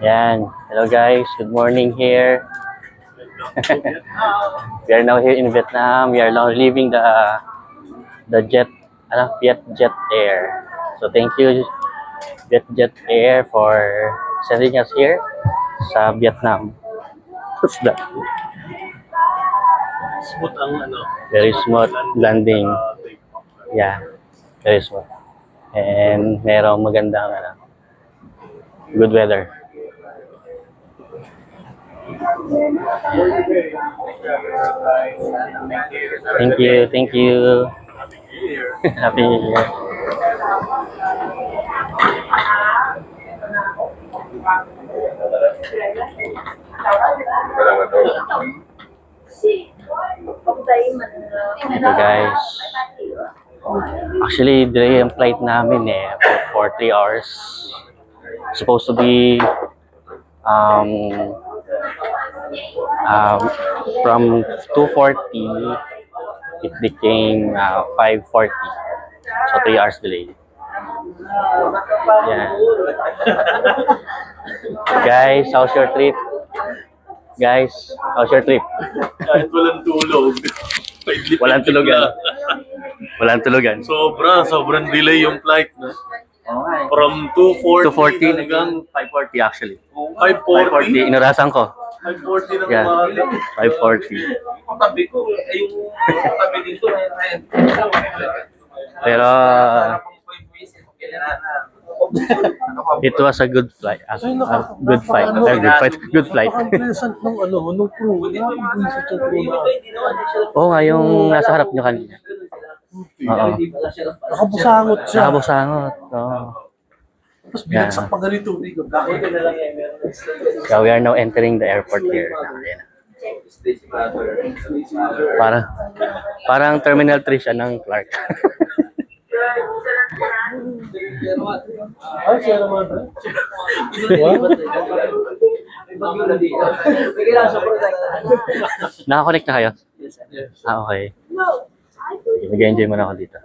Yan. Hello guys, good morning here. We are now here in Vietnam. We are now leaving the jet, Vietjet Air. So thank you Vietjet Air for sending us here sa Vietnam. What's that? Smooth ang Very smooth landing. Yeah, very smooth. And merong magandang good weather. Thank you, thank you. Happy New Year. Ito guys. Actually, delay ang flight namin for 3 hours. Supposed to be from 2:40, it became 5:40. So 3 hours delay. Yeah. Guys, how's your trip? Guys, how's your trip? Kahit walang tulog. Walang tulugan. Walang tulugan. Sobrang delay yung flight. No? From 2:40 hanggang 5:40 actually. 5:40. 5:40, inurasan ko. 5:40 ng Yeah. umaga. 5:40. Ang tabi ko, yung tabi dito, Pero it was a good flight. Good flight. Good flight. Napaka-pleasant nung crew. Napaka-pleasant yung crew na. Oo nga, yung nasa harap nyo kanina. Oo. Nakabusangot siya. Nakabusangot. Oo. Tapos binagsak pa ganito. So we are now entering the airport here. Parang Terminal 3 siya ng Clark. Ay, siya naman. Nakakonect na kayo? Okay. Nag-enjoy muna ako dito.